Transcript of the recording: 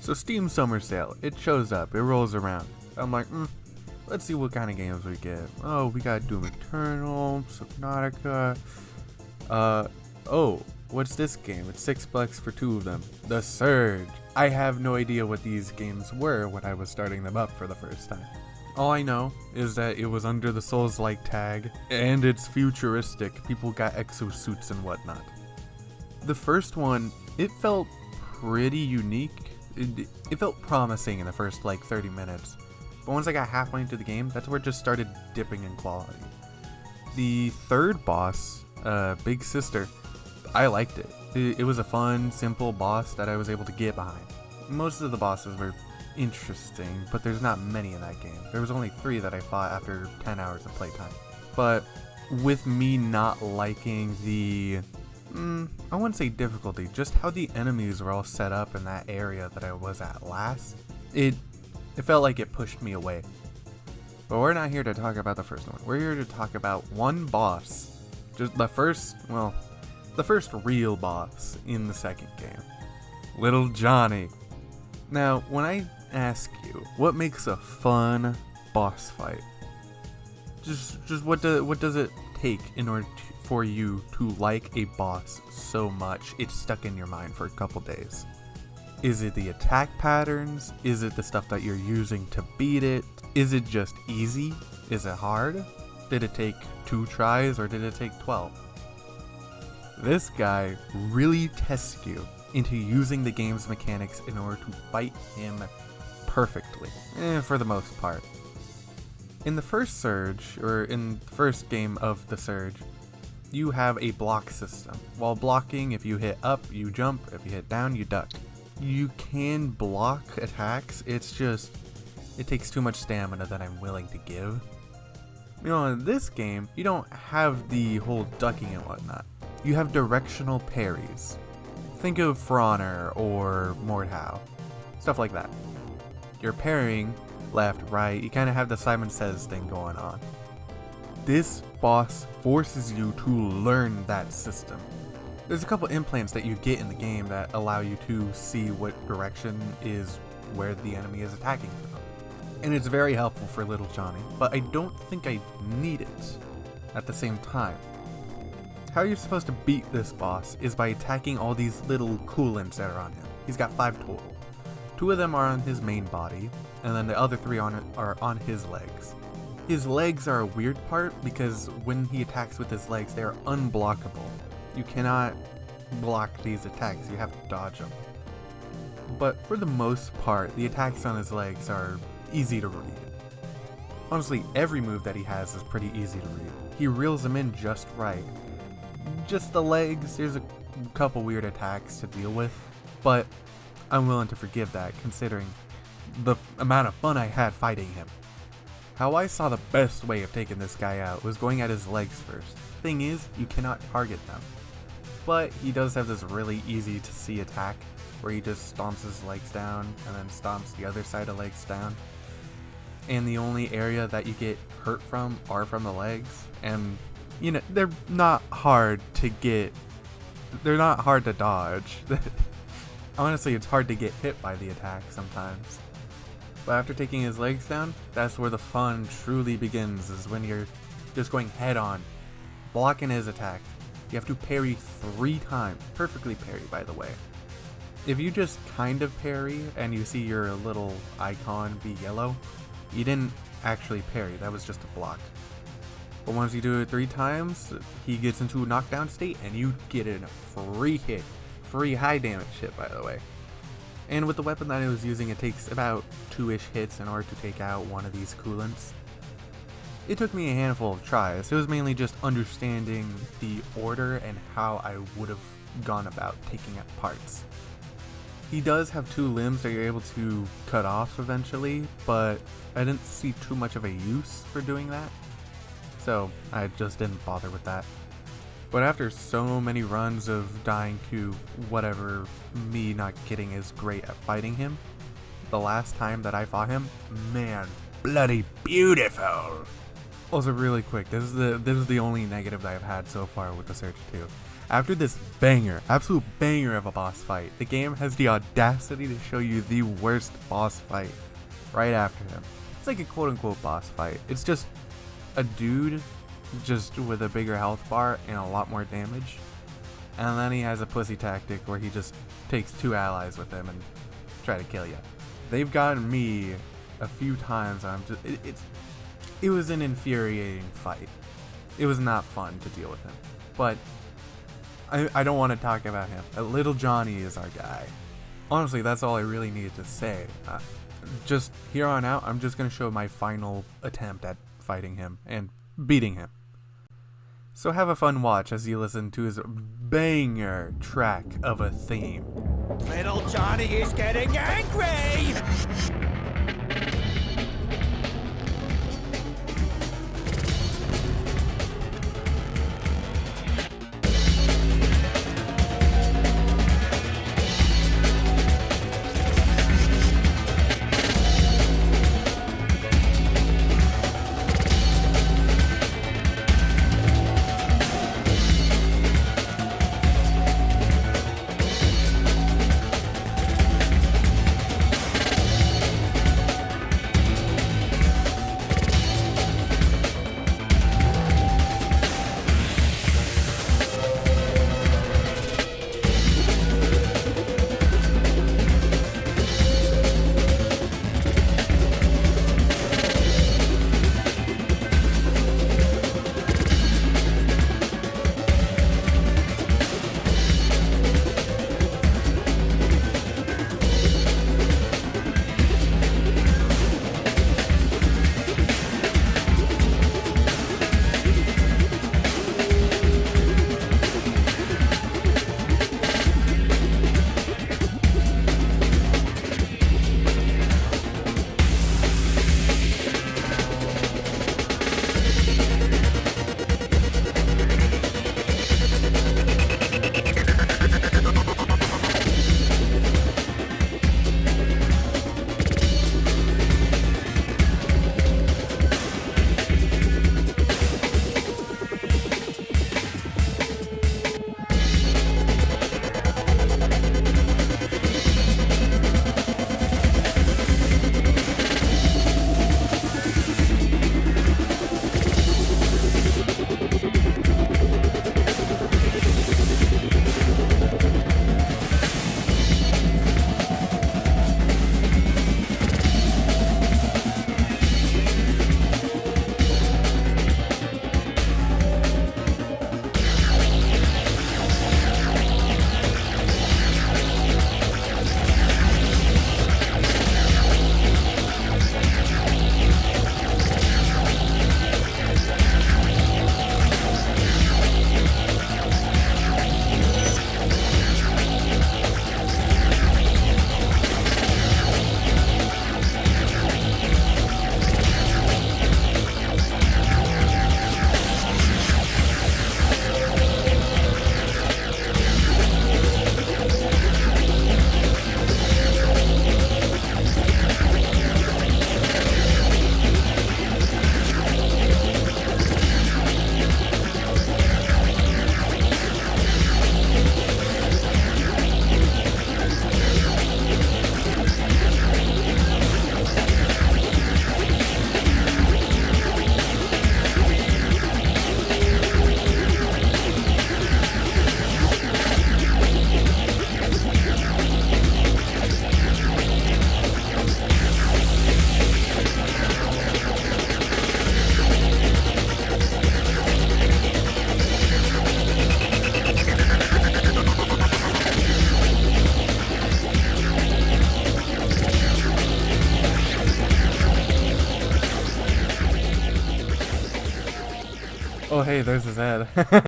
So Steam Summer Sale, it shows up, it rolls around. I'm like, let's see what kind of games we get. Oh, we got Doom Eternal, Subnautica. Oh, what's this game? It's $6 for 2 of them. The Surge. I have no idea what these games were when I was starting them up for the first time. All I know is that it was under the Souls-like tag, and it's futuristic. People got exosuits and whatnot. The first one, it felt pretty unique. It felt promising in the first like 30 minutes. But once I got halfway into the game, that's where it just started dipping in quality. The third boss, Big Sister, I liked it. It was a fun, simple boss that I was able to get behind. Most of the bosses were interesting, but there's not many in that game. There was only 3 that I fought after 10 hours of playtime. But with me not liking the, I wouldn't say difficulty, just how the enemies were all set up in that area that I was at last, it felt like it pushed me away. But we're not here to talk about the first one. We're here to talk about one boss. Just the first real boss in the second game. Little Johnny. Now, when I ask you, what makes a fun boss fight? Just what does it take in order for you to like a boss so much it's stuck in your mind for a couple days? Is it the attack patterns? Is it the stuff that you're using to beat it? Is it just easy? Is it hard? Did it take 2 tries or did it take 12? This guy really tests you into using the game's mechanics in order to fight him perfectly, for the most part. In the first Surge, or in the first game of the Surge, you have a block system. While blocking, if you hit up, you jump, if you hit down, you duck. You can block attacks, it's just, it takes too much stamina that I'm willing to give. You know, in this game, you don't have the whole ducking and whatnot. You have directional parries. Think of For Honor or Mordhau, stuff like that. You're parrying left, right, you kind of have the Simon Says thing going on. This boss forces you to learn that system. There's a couple implants that you get in the game that allow you to see what direction is where the enemy is attacking from. And it's very helpful for Little Johnny, but I don't think I need it at the same time. How you're supposed to beat this boss is by attacking all these little coolants that are on him. He's got 5 total. 2 of them are on his main body, and then the other 3 are on his legs. His legs are a weird part because when he attacks with his legs, they are unblockable. You cannot block these attacks, you have to dodge them. But for the most part, the attacks on his legs are easy to read. Honestly, every move that he has is pretty easy to read. He reels them in just right. Just the legs, there's a couple weird attacks to deal with, but I'm willing to forgive that considering the amount of fun I had fighting him. How I saw the best way of taking this guy out was going at his legs first. Thing is, you cannot target them. But he does have this really easy to see attack where he just stomps his legs down and then stomps the other side of legs down. And the only area that you get hurt from are from the legs, and you know, they're not hard to get, they're not hard to dodge. Honestly, it's hard to get hit by the attack sometimes. But after taking his legs down, that's where the fun truly begins, is when you're just going head on, blocking his attack. You have to parry 3 times, perfectly parry by the way. If you just kind of parry and you see your little icon be yellow, you didn't actually parry, that was just a block. But once you do it 3 times, he gets into a knockdown state and you get in a free hit. Free high damage hit, by the way. And with the weapon that I was using, it takes about 2-ish hits in order to take out one of these coolants. It took me a handful of tries. It was mainly just understanding the order and how I would have gone about taking out parts. He does have 2 limbs that you're able to cut off eventually, but I didn't see too much of a use for doing that. So I just didn't bother with that. But after so many runs of dying to whatever, me not getting as great at fighting him, the last time that I fought him, man, bloody beautiful! Also really quick, this is the only negative that I've had so far with the Surge 2. After this banger, absolute banger of a boss fight, the game has the audacity to show you the worst boss fight right after him. It's like a quote-unquote boss fight. It's just a dude just with a bigger health bar and a lot more damage. And then he has a pussy tactic where he just takes 2 allies with him and try to kill you. They've gotten me a few times. It was an infuriating fight. It was not fun to deal with him. But I don't want to talk about him. Little Johnny is our guy. Honestly, that's all I really needed to say. Just here on out, I'm just going to show my final attempt at fighting him and beating him. So have a fun watch as you listen to his banger track of a theme. Little Johnny is getting angry! Oh hey, there's his head.